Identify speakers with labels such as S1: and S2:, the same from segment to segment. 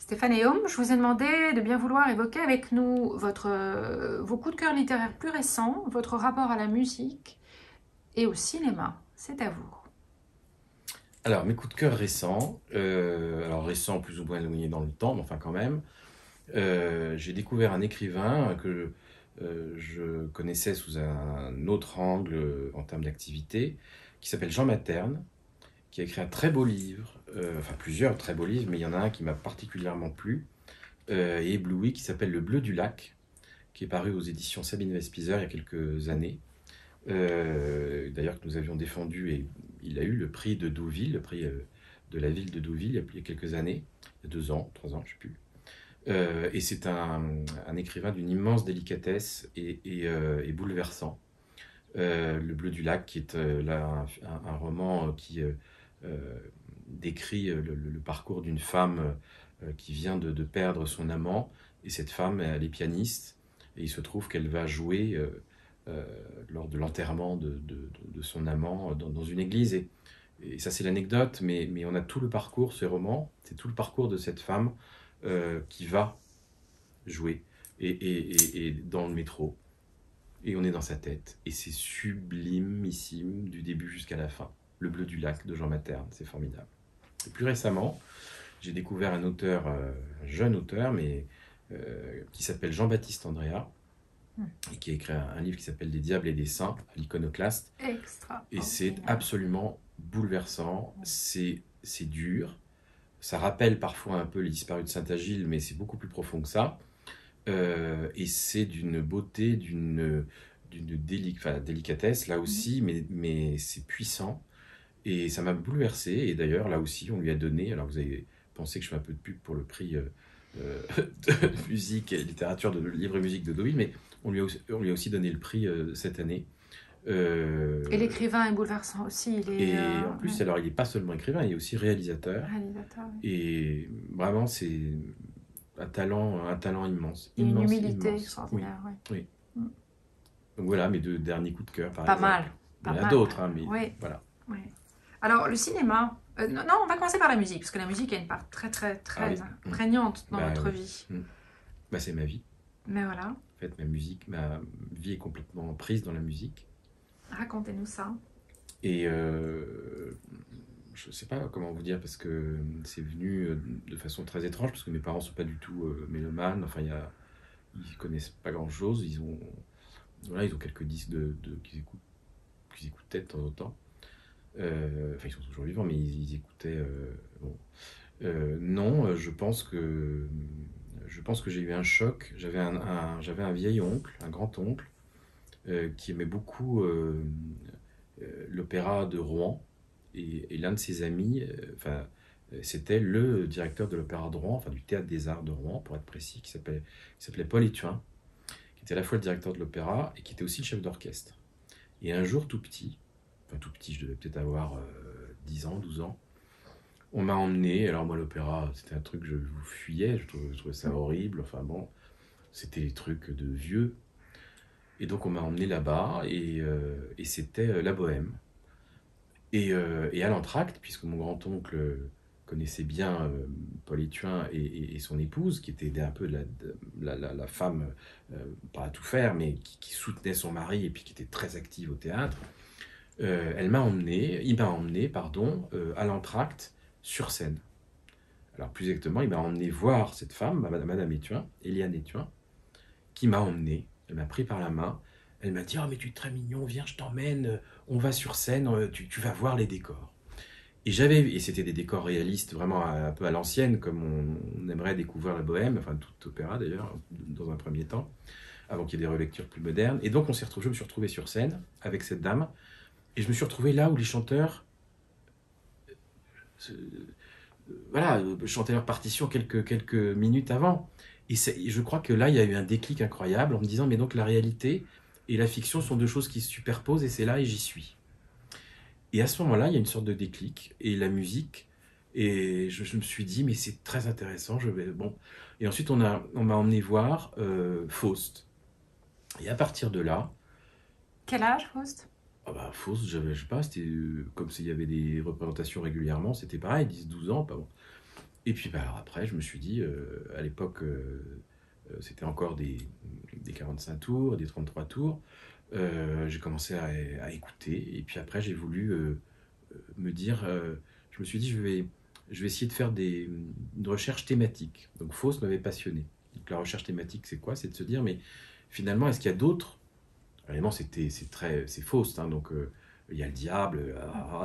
S1: Stéphane et Homme, je vous ai demandé de bien vouloir évoquer avec nous vos coups de cœur littéraires plus récents, votre rapport à la musique et au cinéma. C'est à vous.
S2: Alors, mes coups de cœur récents, alors récents plus ou moins éloignés dans le temps, mais enfin quand même, j'ai découvert un écrivain que je connaissais sous un autre angle en termes d'activité, qui s'appelle Jean Materne, qui a écrit un très beau livre, enfin plusieurs très beaux livres, mais il y en a un qui m'a particulièrement plu et ébloui, qui s'appelle Le Bleu du Lac, qui est paru aux éditions Sabine Vespizer il y a quelques années. D'ailleurs que nous avions défendu, et il a eu le prix de Deauville, le prix de la ville de Deauville il y a quelques années, il y a 2 ans, 3 ans, je ne sais plus. Et c'est un écrivain d'une immense délicatesse et bouleversant. Le Bleu du Lac, qui est là un roman qui décrit le parcours d'une femme qui vient de perdre son amant, et cette femme, elle est pianiste, et il se trouve qu'elle va jouer euh, lors de l'enterrement de son amant dans une église. Et ça, c'est l'anecdote, mais on a tout le parcours, ce roman, c'est tout le parcours de cette femme qui va jouer et dans le métro. Et on est dans sa tête. Et c'est sublimissime du début jusqu'à la fin. Le Bleu du Lac de Jean Materne, c'est formidable. Et plus récemment, j'ai découvert un auteur, un jeune auteur, mais qui s'appelle Jean-Baptiste Andréa, et qui a écrit un livre qui s'appelle Des diables et des saints, à l'Iconoclaste. Et c'est
S1: Extraordinaire.
S2: absolument bouleversant, c'est dur. Ça rappelle parfois un peu Les Disparus de Saint-Agile, mais c'est beaucoup plus profond que ça. Et c'est d'une beauté, délicatesse, là aussi, mais c'est puissant. Et ça m'a bouleversé. Et d'ailleurs, là aussi, on lui a donné, alors vous avez pensé que je fais un peu de pub pour le prix de musique et littérature, de livre et musique de Deauville, mais on lui a aussi donné le prix cette année.
S1: Et
S2: Euh,
S1: l'écrivain est bouleversant aussi. Il est
S2: et en plus,
S1: ouais,
S2: alors il n'est pas seulement écrivain, il est aussi réalisateur.
S1: réalisateur. Ouais.
S2: Et vraiment, c'est un talent immense,
S1: Et une
S2: immense,
S1: humilité
S2: immense. Oui,
S1: extraordinaire. Ouais.
S2: oui.
S1: Mm.
S2: Donc voilà mes 2 derniers coups de cœur, par
S1: Pas
S2: exemple.
S1: mal.
S2: Il
S1: Pas
S2: y en a
S1: mal.
S2: d'autres, hein, mais
S1: Oui.
S2: voilà.
S1: Oui. Alors, le cinéma. Non, non, on va commencer par la musique, parce que la musique a une part très, très,
S2: Ah
S1: très
S2: oui.
S1: prégnante dans
S2: Bah
S1: notre
S2: oui.
S1: vie.
S2: Bah, c'est ma vie.
S1: Mais voilà,
S2: En fait, ma vie est complètement prise dans la musique.
S1: racontez-nous ça.
S2: Et je sais pas comment vous dire, parce que c'est venu de façon très étrange, parce que mes parents sont pas du tout mélomanes. Enfin, ils connaissent pas grand-chose. Ils ont quelques disques qu'ils écoutaient de temps en temps. Enfin, ils sont toujours vivants, mais ils écoutaient. Bon. Non, je pense que j'ai eu un choc. J'avais un vieil oncle, un grand-oncle, qui aimait beaucoup l'opéra de Rouen. Et l'un de ses amis, c'était le directeur de l'opéra de Rouen, enfin du théâtre des arts de Rouen, pour être précis, qui s'appelait Paul Étuin, qui était à la fois le directeur de l'opéra et qui était aussi le chef d'orchestre. Et un jour, tout petit, je devais peut-être avoir 10 ans, 12 ans, on m'a emmené. Alors moi, l'opéra, c'était un truc que je fuyais, je trouvais ça horrible, enfin bon, c'était des trucs de vieux. Et donc on m'a emmené là-bas, et c'était la bohème. Et à l'entracte, puisque mon grand-oncle connaissait bien Paul Étuin et son épouse, qui était un peu la femme, pas à tout faire, mais qui soutenait son mari et puis qui était très active au théâtre, il m'a emmené, pardon, à l'entracte sur scène. Alors plus exactement, il m'a emmené voir cette femme, Madame Étuin, Eliane Étuin, qui m'a emmené, elle m'a pris par la main, elle m'a dit: «Oh mais tu es très mignon, viens, je t'emmène, on va sur scène, tu vas voir les décors.» Et c'était des décors réalistes, vraiment un peu à l'ancienne, comme on aimerait découvrir la bohème, enfin tout opéra d'ailleurs, dans un premier temps, avant qu'il y ait des relectures plus modernes. Et donc je me suis retrouvé sur scène avec cette dame, et je me suis retrouvé là où les chanteurs voilà, chantaient leur partition quelques minutes avant. Et je crois que là, il y a eu un déclic incroyable en me disant: mais donc la réalité et la fiction sont 2 choses qui se superposent, et c'est là et j'y suis. Et à ce moment-là, il y a une sorte de déclic, et la musique, et je me suis dit: mais c'est très intéressant, bon. Et ensuite, on m'a emmené voir Faust. Et à partir de là,
S1: Quel âge, Faust?
S2: ah bah, Faust, je sais pas, c'était comme s'il y avait des représentations régulièrement, c'était pareil, 10, 12 ans, pas bon. Et puis alors après, je me suis dit, à l'époque, c'était encore des 45 tours, des 33 tours. J'ai commencé à écouter. Et puis après, j'ai voulu me dire, je me suis dit, je vais essayer de faire une recherche thématique. Donc Faust m'avait passionné. Donc la recherche thématique, c'est quoi? C'est de se dire, mais finalement, est-ce qu'il y a d'autres? Vraiment, c'est Faust, hein, donc il y a le diable,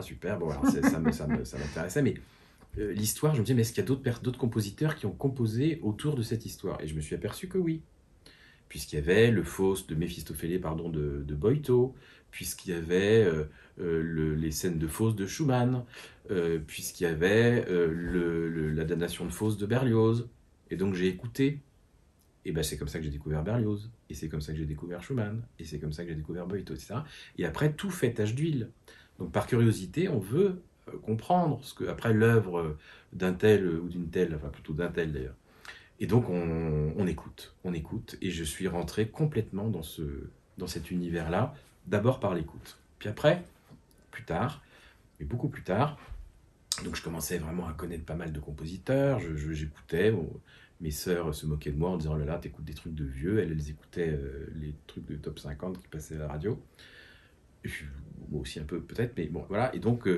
S2: super, bon, alors, ça m'intéressait, mais l'histoire, je me disais, mais est-ce qu'il y a d'autres compositeurs qui ont composé autour de cette histoire? Et je me suis aperçu que oui, puisqu'il y avait le Faust de Méphistophélès, pardon, de Boito, puisqu'il y avait les scènes de Faust de Schumann, puisqu'il y avait la damnation de Faust de Berlioz. Et donc j'ai écouté, et ben c'est comme ça que j'ai découvert Berlioz, et c'est comme ça que j'ai découvert Schumann, et c'est comme ça que j'ai découvert Boito, etc. Et après, tout fait tache d'huile. Donc par curiosité, on veut comprendre ce que, après l'œuvre d'un tel ou d'une telle, enfin plutôt d'un tel d'ailleurs. Et donc on écoute, et je suis rentré complètement dans cet univers-là, d'abord par l'écoute. Puis après, plus tard, mais beaucoup plus tard, donc je commençais vraiment à connaître pas mal de compositeurs, j'écoutais, mes sœurs se moquaient de moi en disant, oh là là, t'écoutes des trucs de vieux, elles écoutaient les trucs de top 50 qui passaient à la radio, et moi aussi un peu peut-être, mais bon voilà, et donc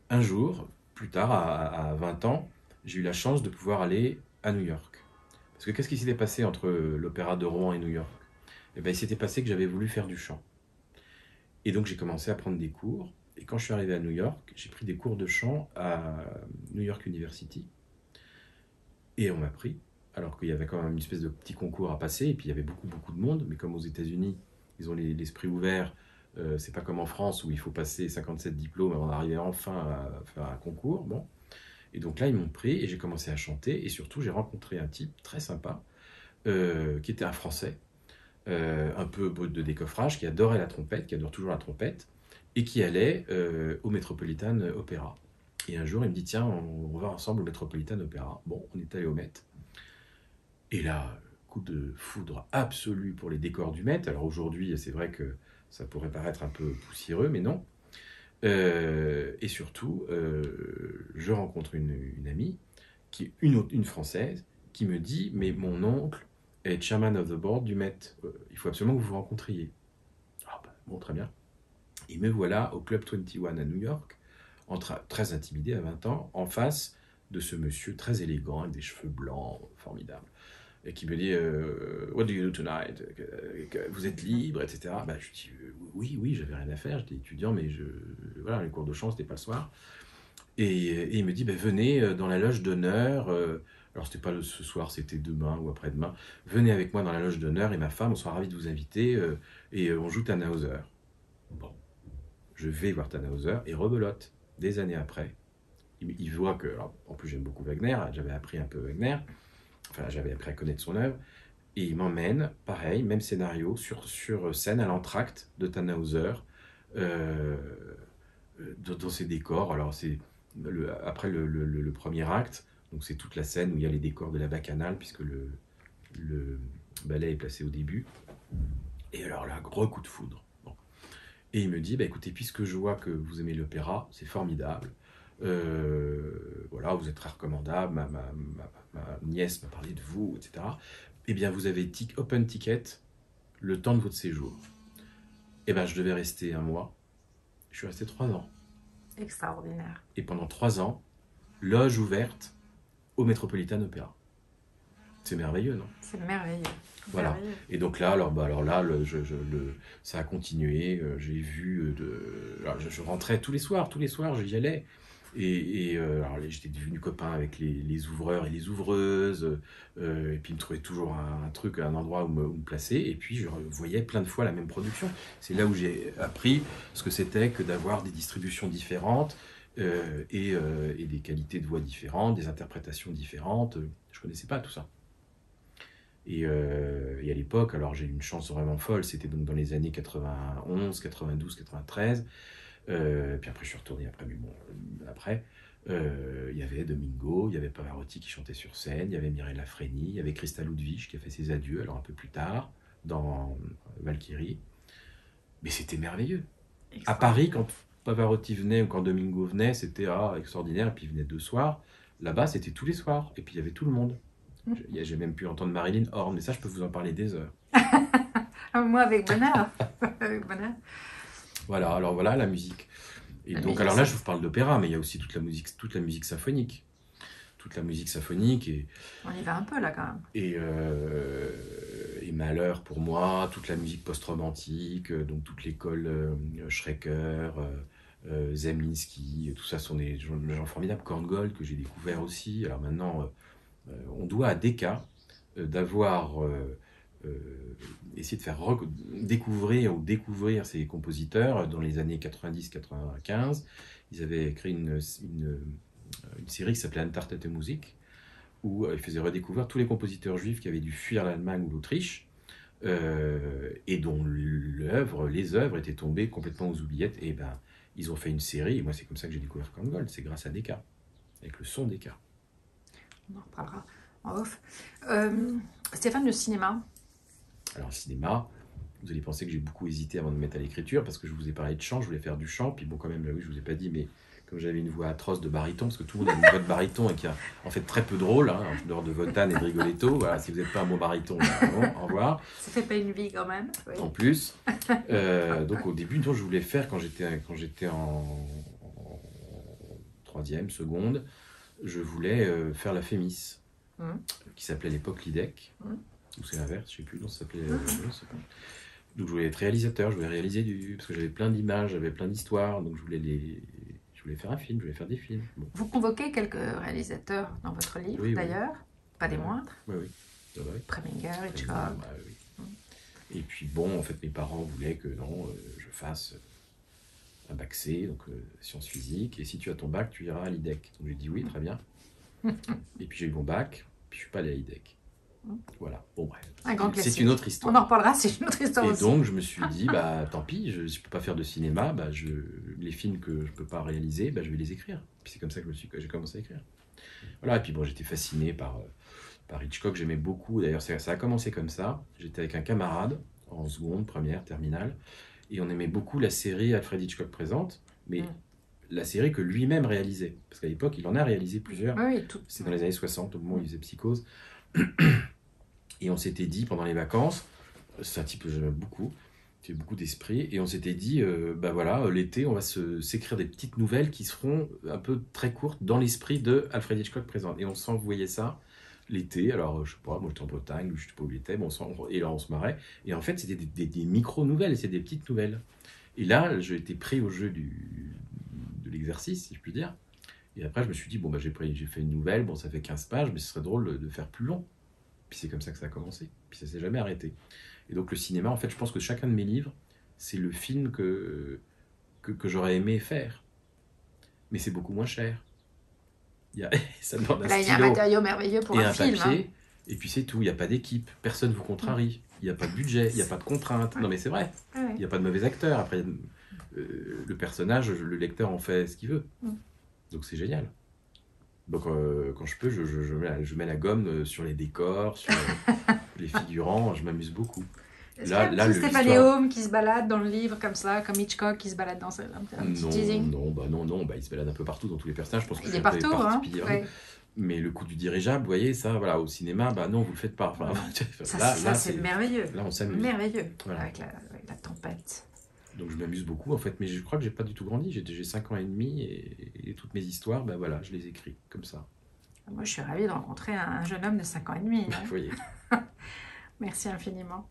S2: un jour, plus tard, à 20 ans, j'ai eu la chance de pouvoir aller à New York. Parce que qu'est-ce qui s'était passé entre l'Opéra de Rouen et New York? Eh bien, il s'était passé que j'avais voulu faire du chant. Et donc, j'ai commencé à prendre des cours. Et quand je suis arrivé à New York, j'ai pris des cours de chant à New York University. Et on m'a pris, alors qu'il y avait quand même une espèce de petit concours à passer. Et puis, il y avait beaucoup, beaucoup de monde. Mais comme aux États-Unis, ils ont l'esprit ouvert. C'est pas comme en France où il faut passer 57 diplômes avant d'arriver enfin à faire un concours. Bon. Et donc là, ils m'ont pris et j'ai commencé à chanter. Et surtout, j'ai rencontré un type très sympa qui était un Français, un peu brut de décoffrage, qui adorait la trompette, qui adore toujours la trompette, et qui allait au Metropolitan Opera. Et un jour, il me dit, tiens, on va ensemble au Metropolitan Opera. Bon, on est allé au Met. Et là, coup de foudre absolu pour les décors du Met. Alors aujourd'hui, c'est vrai que ça pourrait paraître un peu poussiéreux, mais non. Et surtout, je rencontre une amie, qui est une Française, qui me dit, mais mon oncle est chairman of the board du Met. Il faut absolument que vous vous rencontriez. Ah bah, bon, très bien. Et me voilà au Club 21 à New York, très intimidé à 20 ans, en face de ce monsieur très élégant, avec des cheveux blancs, formidables, et qui me dit What do you do tonight? Vous êtes libre, etc. Bah, je dis oui, j'avais rien à faire, j'étais étudiant, mais voilà, les cours de chant, c'était pas le soir. Et il me dit venez dans la loge d'honneur. Alors, c'était pas ce soir, c'était demain ou après-demain. Venez avec moi dans la loge d'honneur et ma femme, on sera ravis de vous inviter et on joue Tannhäuser. Bon, je vais voir Tannhäuser et rebelote. Des années après, il voit que, alors, en plus j'aime beaucoup Wagner, j'avais appris un peu Wagner, enfin j'avais appris à connaître son œuvre, et il m'emmène, pareil, même scénario, sur scène à l'entracte de Tannhäuser, dans ses décors. Alors c'est après le premier acte, donc c'est toute la scène où il y a les décors de la bacchanale, puisque le ballet est placé au début. Et alors là, gros coup de foudre. Bon. Et il me dit, bah, écoutez, puisque je vois que vous aimez l'opéra, c'est formidable. Voilà, vous êtes très recommandable, ma nièce m'a parlé de vous, etc. Eh bien, vous avez open ticket le temps de votre séjour. Eh bien, je devais rester 1 mois. Je suis resté 3 ans.
S1: Extraordinaire.
S2: Et pendant 3 ans, loge ouverte au Metropolitan Opera. C'est merveilleux, non?
S1: C'est merveilleux.
S2: Voilà.
S1: Merveilleux.
S2: Et donc là, alors là, ça a continué. J'ai vu, alors, je rentrais tous les soirs, j'y allais. Alors, j'étais devenu copain avec les ouvreurs et les ouvreuses. Et puis, ils me trouvaient toujours un truc, un endroit où me placer. Et puis, je voyais plein de fois la même production. C'est là où j'ai appris ce que c'était que d'avoir des distributions différentes et des qualités de voix différentes, des interprétations différentes. Je connaissais pas tout ça. Et à l'époque, alors j'ai eu une chance vraiment folle, c'était donc dans les années 91, 92, 93. Puis après, je suis retourné après, mais bon, après, il y avait Domingo, il y avait Pavarotti qui chantait sur scène, il y avait Mireille Lafreni, il y avait Christa Ludwig qui a fait ses adieux, alors un peu plus tard, dans Valkyrie. Mais c'était merveilleux. À Paris, quand Pavarotti venait ou quand Domingo venait, c'était extraordinaire, et puis il venait 2 soirs. Là-bas, c'était tous les soirs. Et puis, il y avait tout le monde. J'ai même pu entendre Marilyn Horne. Mais ça, je peux vous en parler des heures.
S1: Moi, avec bonheur. Avec bonheur.
S2: Voilà, alors voilà la musique. Et
S1: La
S2: donc,
S1: musique,
S2: alors là, je vous parle d'opéra, mais il y a aussi toute la musique symphonique. Toute la musique symphonique
S1: on y va un peu là quand même.
S2: Et malheur pour moi, toute la musique post-romantique, donc toute l'école Schrecker, Zemlinsky, tout ça sont des gens formidables. Korngold que j'ai découvert aussi. Alors maintenant, on doit à Decca d'avoir essayé de faire découvrir ces compositeurs dans les années 90-95. Ils avaient créé une série qui s'appelait Entartete Musik, où ils faisaient redécouvrir tous les compositeurs juifs qui avaient dû fuir l'Allemagne ou l'Autriche, et dont les œuvres étaient tombées complètement aux oubliettes. Et ben, ils ont fait une série, et moi c'est comme ça que j'ai découvert Korngold, c'est grâce à Decca, avec le son Decca.
S1: On en reparlera en off. Stéphane, le cinéma.
S2: Alors le cinéma, vous allez penser que j'ai beaucoup hésité avant de me mettre à l'écriture, parce que je vous ai parlé de chant, je voulais faire du chant, puis bon quand même, oui, je vous ai pas dit, mais comme j'avais une voix atroce de baryton, parce que tout le monde a une voix de baryton et qui a en fait très peu de rôle, hein, en dehors de Wotan et de Rigoletto. Voilà, si vous n'êtes pas un bon baryton, bon, au revoir.
S1: Ça fait pas une vie quand même. Oui.
S2: En plus, donc au début, je voulais faire quand j'étais en troisième, seconde, je voulais faire la Fémis, qui s'appelait à l'époque l'IDEC, ou c'est l'inverse, je sais plus, non, ça s'appelait. Donc je voulais être réalisateur, je voulais réaliser parce que j'avais plein d'images, j'avais plein d'histoires, donc je voulais faire un film, je voulais faire des films. Bon.
S1: Vous convoquez quelques réalisateurs dans votre livre,
S2: oui,
S1: d'ailleurs, pas des moindres.
S2: Oui, oui.
S1: Preminger, Hitchcock.
S2: Oui. Et puis bon, en fait, mes parents voulaient que je fasse un bac C, donc sciences physiques, et si tu as ton bac, tu iras à l'IDEC. Donc j'ai dit oui, très bien. Et puis j'ai eu mon bac, puis je suis pas allé à l'IDEC. Voilà, bon bref. C'est une autre histoire.
S1: On en reparlera, c'est une autre histoire aussi.
S2: Et donc je me suis dit, bah tant pis, si je peux pas faire de cinéma, bah, les films que je peux pas réaliser, bah, je vais les écrire. Puis c'est comme ça que j'ai commencé à écrire. Voilà, et puis bon, j'étais fasciné par Hitchcock, j'aimais beaucoup. D'ailleurs, ça a commencé comme ça. J'étais avec un camarade en seconde, première, terminale, et on aimait beaucoup la série Alfred Hitchcock présente, mais la série que lui-même réalisait. Parce qu'à l'époque, il en a réalisé plusieurs.
S1: Oui,
S2: c'est dans les années 60, au moment où il faisait Psychose. Et on s'était dit pendant les vacances, c'est un type que j'aime beaucoup, qui a beaucoup d'esprit, et on s'était dit, bah voilà, l'été, on va s'écrire des petites nouvelles qui seront un peu très courtes dans l'esprit de Alfred Hitchcock présent. Et on s'envoyait ça l'été, alors je sais pas, moi j'étais en Bretagne, je sais pas où il était, et là on se marrait. Et en fait, c'était des micro-nouvelles, c'était des petites nouvelles. Et là, j'ai été pris au jeu de l'exercice, si je puis dire. Et après, je me suis dit, bon, bah, j'ai fait une nouvelle, bon, ça fait 15 pages, mais ce serait drôle de faire plus long. Puis c'est comme ça que ça a commencé. Puis ça s'est jamais arrêté. Et donc le cinéma, en fait, je pense que chacun de mes livres, c'est le film que j'aurais aimé faire. Mais c'est beaucoup moins cher. Ça demande un stylo.
S1: Il y a un matériau merveilleux pour un film.
S2: Papier, et puis c'est tout. Il n'y a pas d'équipe. Personne ne vous contrarie. Il n'y a pas de budget. Il n'y a pas de contraintes. Non mais c'est vrai. Il n'y a pas de mauvais acteurs. Après, le personnage, le lecteur en fait ce qu'il veut. Donc c'est génial. Donc quand je peux, je mets la gomme sur les décors, sur les figurants, je m'amuse beaucoup.
S1: Là, Stéphane Homme qui se balade dans le livre comme ça, comme Hitchcock qui se balade dans un petit teasing.
S2: Non, il se balade un peu partout dans tous les personnages. Je pense que
S1: il est partout, hein.
S2: Mais le coup du dirigeable, vous voyez, ça, voilà, au cinéma, bah non, vous le faites pas. Enfin,
S1: ça c'est merveilleux.
S2: Là, on s'amuse.
S1: Merveilleux, voilà. avec la tempête.
S2: Donc je m'amuse beaucoup en fait, mais je crois que j'ai pas du tout grandi. J'ai 5 ans et demi et toutes mes histoires, ben voilà, je les écris comme ça.
S1: Moi je suis ravie de rencontrer un jeune homme de 5 ans et demi.
S2: Vous voyez.
S1: Merci infiniment.